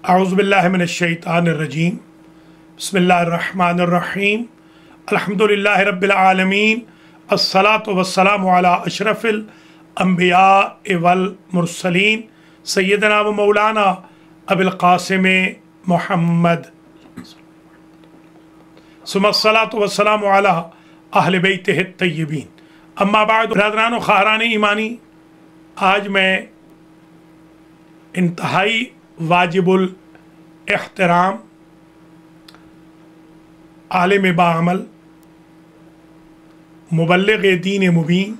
अऊज़ु बिल्लाहि मिनश्शैतानिर्रजीम बिस्मिल्लाहिर्रहमानिर्रहीम अल्हम्दुलिल्लाहि रब्बिल आलमीन अस्सलातु वस्सलामु अला अशरफिल अंबिया वल मुरसलीन सय्यदना व मौलाना अबुल क़ासिम मुहम्मद सुम्मस्सलातु वस्सलामु अला अहले बैतिहि तय्यबीन अम्मा बाद। बरादरान व ख़ारान ईमानी, आज मैं इंतहाई वाजिबुल एहतराम आलिम बाअमल मुबल्लिग़ दीन मुबीन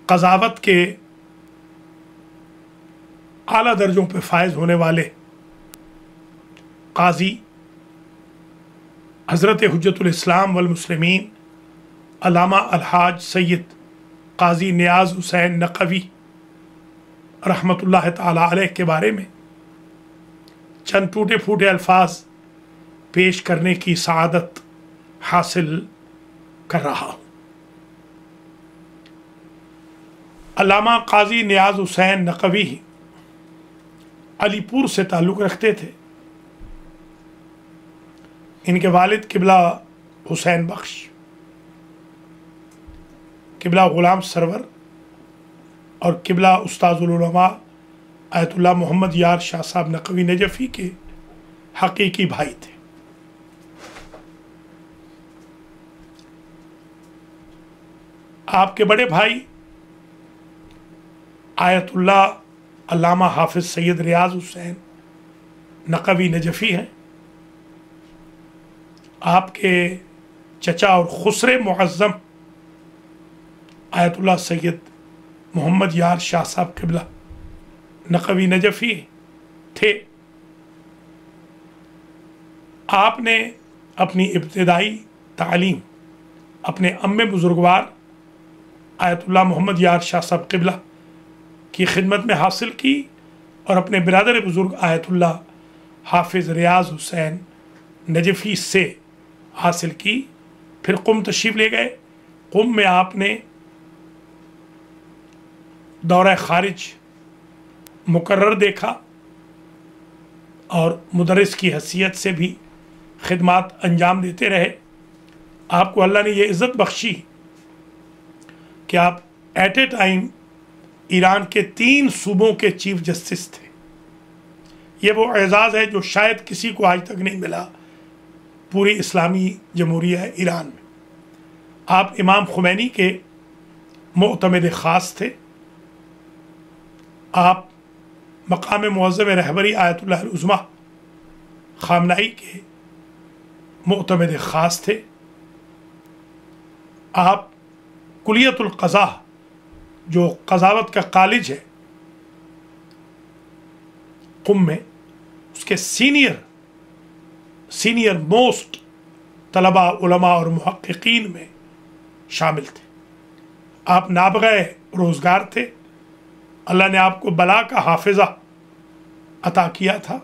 क़ज़ावत के आला दर्जों पर फायज होने वाले काजी हज़रत हुज्जतुल इस्लाम वल मुस्लिमीन अल्लामा अलहाज सैयद काजी नियाज़ हुसैन नक़वी रहमतुल्लाह ताला अलैह के बारे में चंद टूटे फूटे अल्फाज पेश करने की सआदत हासिल कर रहा हूँ। अल्लामा काजी नियाज़ हुसैन नक़वी अलीपुर से ताल्लुक़ रखते थे। इनके वालिद किबला हुसैन बख्श, किबला ग़ुलाम सरवर और किबला उस्ताज़ुल उलमा आयतुल्लाह मोहम्मद यार शाह साहब नक़वी नजफ़ी के हकीकी भाई थे। आपके बड़े भाई आयतुल्लाह अल्लामा हाफिज़ सैयद रियाज़ हुसैन नक़वी नजफ़ी हैं। आपके चचा और खुसरे मुअज़्ज़म आयतुल्लाह सैयद मोहम्मद यार शाह साहब किबला नक़वी नजफ़ी थे। आपने अपनी इब्तिदाई तालीम अपने अम्मे बुज़ुर्गवार आयतुल्लाह मोहम्मद यार शाह साहब किबला की खिदमत में हासिल की और अपने बिरादर बुज़ुर्ग आयतुल्लाह हाफिज़ रियाज़ हुसैन नजफ़ी से हासिल की। फिर क़ुम तशरीफ़ ले गए। क़ुम में आपने दौरा खारिज मुकर्रर देखा और मुदर्रिस की हैसियत से भी खिदमात अंजाम देते रहे। आपको अल्लाह ने ये इज़्ज़त बख्शी कि आप एट ए टाइम ईरान के 3 सूबों के चीफ जस्टिस थे। ये वो एज़ाज़ है जो शायद किसी को आज तक नहीं मिला पूरी इस्लामी जमहूरिया ईरान में। आप इमाम खुमैनी के मुअतमद ख़ास थे। आप मकाम मुअज़्ज़म रहबरी आयतुल्लाह उज़्मा ख़ामनाई के मुअतमद ख़ास थे। आप कुलियतुल क़ज़ा जो क़ज़ावत का कॉलेज है क़ुम में, उसके सीनियर मोस्ट तलबा उलमा और मुहक्किकीन में शामिल थे। आप नाबग़े रोज़गार थे। अल्लाह ने आपको बला का हाफिज़ा अता किया था।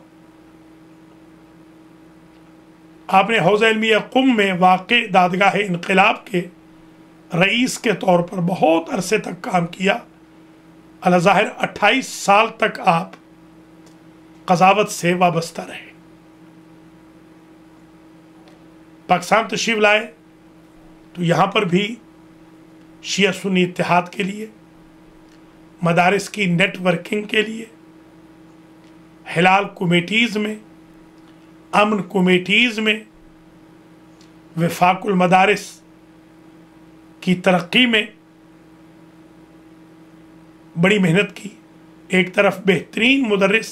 आपने हौज़ इल्मिया क़ुम में वाक़े दादगाह इनक़िलाब के रईस के तौर पर बहुत अरसे तक काम किया। अल-ज़ाहिर 28 साल तक आप क़ज़ावत से वाबस्ता रहे। पाकिस्तान तशरीफ़ लाए तो यहाँ पर भी शिया सुन्नी इत्तेहाद के लिए, मदारिस की नेटवर्किंग के लिए, हिलाल कमेटीज़ में, अमन कमेटीज़ में, वफ़ाक़ुल मदारिस की तरक्की में बड़ी मेहनत की। एक तरफ बेहतरीन मुदर्रिस,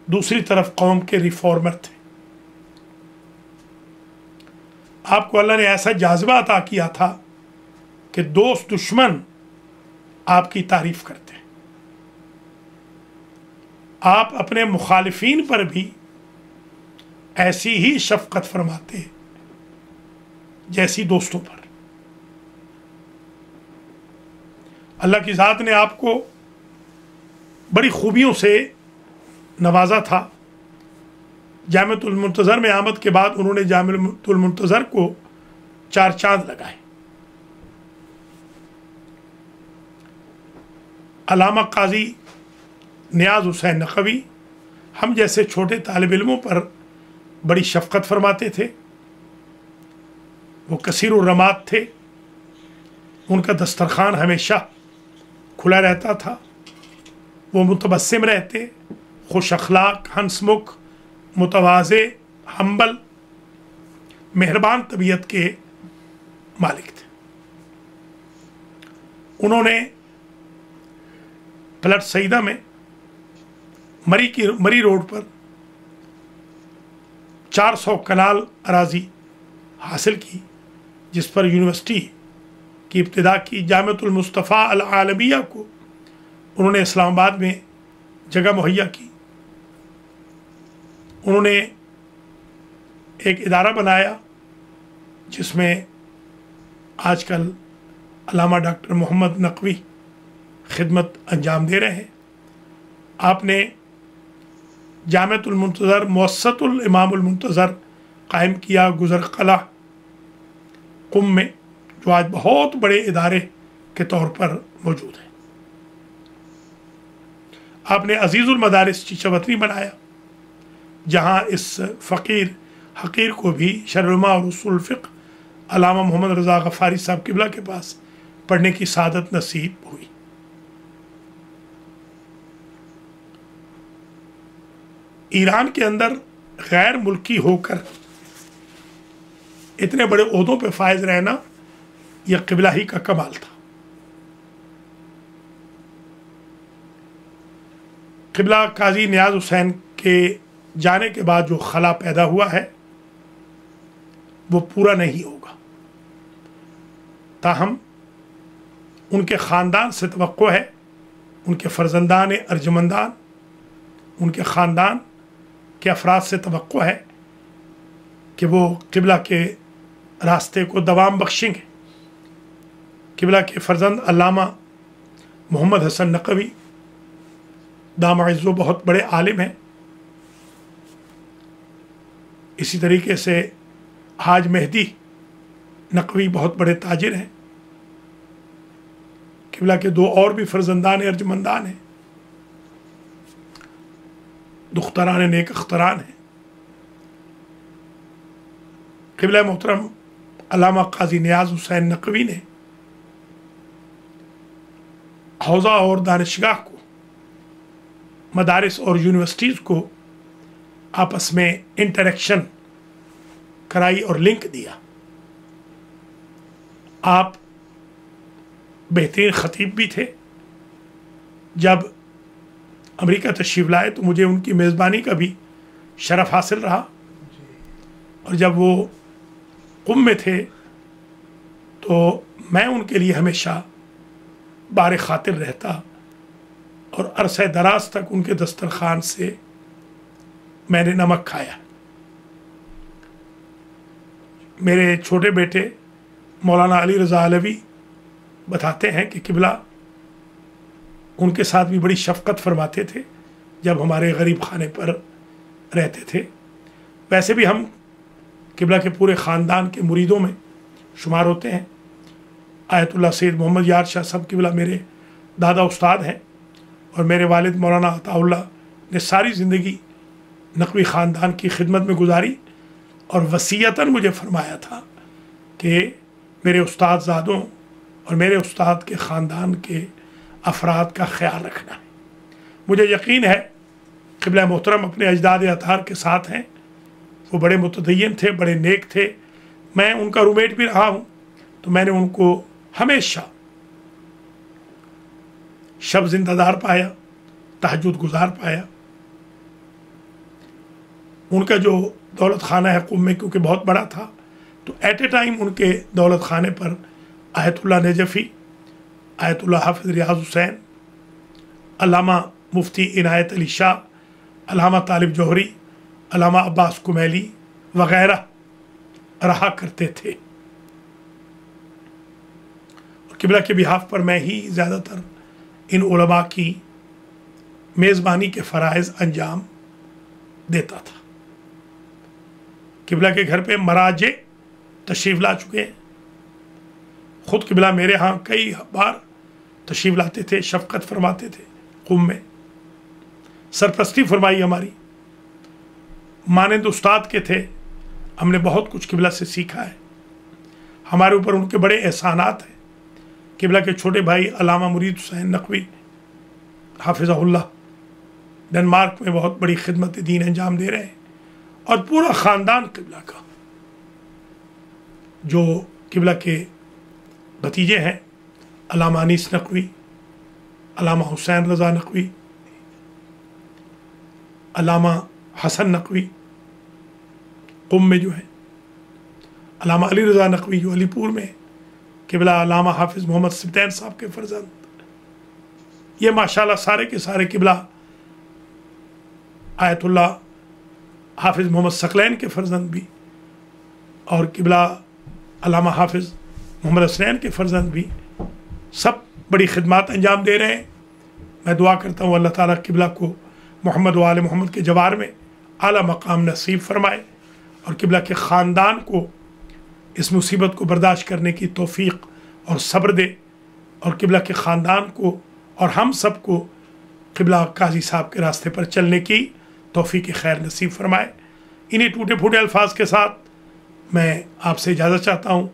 दूसरी तरफ कौम के रिफॉर्मर थे। आपको अल्लाह ने ऐसा जाज़बा अता किया था कि दोस्त दुश्मन आपकी तारीफ़ करते हैं। आप अपने मुखालिफिन पर भी ऐसी ही शफ़क़त फरमाते हैं जैसी दोस्तों पर। अल्लाह की ज़ात ने आपको बड़ी खूबियों से नवाजा था। जामिअतुल मुंतज़र में आमद के बाद उन्होंने जामिअतुल मुंतज़र को 4 चाँद लगाए। अल्लामा काजी नियाज़ हुसैन नक़वी हम जैसे छोटे तालिब इल्मों पर बड़ी शफ़क़त फरमाते थे। वो कसीरुर रमात थे, उनका दस्तरखान हमेशा खुला रहता था। वो मुतबस्सिम रहते, खुश अखलाक, हंसमुख, मुतवाज़े, हम्बल, मेहरबान तबीयत के मालिक थे। उन्होंने प्लट सईदा में मरी रोड पर 400 कनाल अराजी हासिल की, जिस पर यूनिवर्सिटी की इब्तिदा की। जामिअतुल मुस्तफ़ा अल आलमिया को उन्होंने इस्लामाबाद में जगह मुहैया की। उन्होंने एक इदारा बनाया जिसमें आजकल अल्लामा डॉक्टर मोहम्मद नक़वी खिदमत अंजाम दे रहे हैं। आपने जामिअतुल मुंतज़र मुअस्ससतुल इमामुल मुंतज़र कायम किया गुज़र क़ला कुम में, जो आज बहुत बड़े इदारे के तौर पर मौजूद है। आपने अजीज़ुल मदारिस चीचवतनी बनाया, जहाँ इस फ़कीर हकीर को भी शरउलमा और उसूल फ़िक़्ह अल्लामा मोहम्मद रज़ा ग़फ़ारी साहब क़िबला के पास पढ़ने की सादत नसीब हुई। ईरान के अंदर गैर मुल्की होकर इतने बड़े ओहदों पे फायज रहना यह क़िबला ही का कमाल था। क़िबला काजी नियाज़ हुसैन के जाने के बाद जो खला पैदा हुआ है वो पूरा नहीं होगा। ताहम उनके ख़ानदान से तवक्को है, उनके फ़र्जंदान अर्जमंदान, उनके ख़ानदान के अफराद से तवक्को है कि वो क़िबला के रास्ते को दवाम बख्शेंगे। क़िबला के फ़र्जंद अल्लामा मोहम्मद हसन नक़वी दामइज़्ज़ो बहुत बड़े आलिम हैं। इसी तरीके से हाज मेहदी नक़वी बहुत बड़े ताजिर हैं। क़िबला के दो और भी फ़र्जंदान अर्जमंदान हैं, दुख्तरान नेक अख्तरान हैं। क़िबला मोहतरम अल्लामा काजी नियाज़ हुसैन नक़वी ने हौज़ा और दानिशगाह को, मदारिस और यूनिवर्सिटीज़ को आपस में इंटरेक्शन कराई और लिंक दिया। आप बेहतरीन ख़तीब भी थे। जब अमेरिका तशरीफ़ लाए तो मुझे उनकी मेज़बानी का भी शरफ़ हासिल रहा, और जब वो कुम में थे तो मैं उनके लिए हमेशा बार ख़ातिर रहता, और अरसे दराज तक उनके दस्तरखान से मैंने नमक खाया। मेरे छोटे बेटे मौलाना अली रज़ा अलवी बताते हैं कि क़िबला उनके साथ भी बड़ी शफ़क़त फरमाते थे जब हमारे गरीब खाने पर रहते थे। वैसे भी हम क़िबला के पूरे ख़ानदान के मुरीदों में शुमार होते हैं। आयतुल्लाह सैयद मोहम्मद यार शाह साहब क़िबला मेरे दादा उस्ताद हैं, और मेरे वालिद मौलाना अताउल्लाह ने सारी ज़िंदगी नक़वी ख़ानदान की खिदमत में गुजारी, और वसीयतन मुझे फरमाया था कि मेरे उस्ताद ज़ादों और मेरे उस्ताद के ख़ानदान के अफराद का ख्याल रखना है। मुझे यकीन है क़िबला मोहतरम अपने अजदाद अतार के साथ हैं। वो बड़े मुतदय्यन थे, बड़े नेक थे। मैं उनका रूममेट भी रहा हूँ, तो मैंने उनको हमेशा शब जिंदादार पाया, तहज्जुद गुजार पाया। उनका जो दौलत खाना है कुम में क्योंकि बहुत बड़ा था, तो एट ए टाइम उनके दौलत खाने पर आयतुल्लाह नजफ़ी, आयतुल्लाह हाफ़िज़ रियाज़ हुसैन, अल्लामा मुफ्ती इनायत अली शाह, अल्लामा तालिब जौहरी, अल्लामा अब्बास कुमैली वग़ैरह रहा करते थे। और क़िबला के बिहाफ़ पर मैं ही ज़्यादातर इन उलमा की मेज़बानी के फ़राइज़ अंजाम देता था। क़िबला के घर पे मराजे तशरीफ़ ला चुके हैं। ख़ुद क़िबला मेरे यहाँ कई बार तशरीफ़ लाते थे, शफ़क़त फरमाते थे कुम में। सरपरस्ती फरमाई हमारी, मानंद उस्ताद के थे, हमने बहुत कुछ किबला से सीखा है। हमारे ऊपर उनके बड़े एहसानात हैं। किबला के छोटे भाई अल्लामा मुरीद हुसैन नकवी हाफिज़हुल्लाह डेनमार्क में बहुत बड़ी खिदमत दीन अंजाम दे रहे हैं, और पूरा ख़ानदान किबला का, जो किबला के भतीजे हैं, अल्लामा अनीस नकवी, अल्लामा हुसैन रज़ा नकवी, अल्लामा हसन नकवी कुम में जो है, अल्लामा अली रज़ा नकवी जो अलीपुर में, किबला अल्लामा हाफिज़ मोहम्मद सिब्तैन साहब के फर्जंद, ये माशाल्लाह सारे के सारे किबला आयतुल्ला हाफिज़ मोहम्मद सकलैन के फर्जंद भी, और किबला अल्लामा हाफिज़ मोहम्मद हसनैन के फर्जंद भी, सब बड़ी खिदमत अंजाम दे रहे हैं। मैं दुआ करता हूँ अल्लाह ताला किबला को मोहम्मद व आले मोहम्मद के जवार में आला मकाम नसीब फरमाए, और किबला के ख़ानदान को इस मुसीबत को बर्दाश्त करने की तौफीक और सब्र दे, और किबला के ख़ानदान को और हम सब को किबला काजी साहब के रास्ते पर चलने की तौफीक खैर नसीब फरमाए। इन्हीं टूटे फूटे अल्फाज के साथ मैं आपसे इजाज़त चाहता हूँ।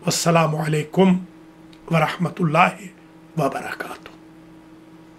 वस्सलामु अलैकुम व रहमतुल्लाहि व बरकातहू।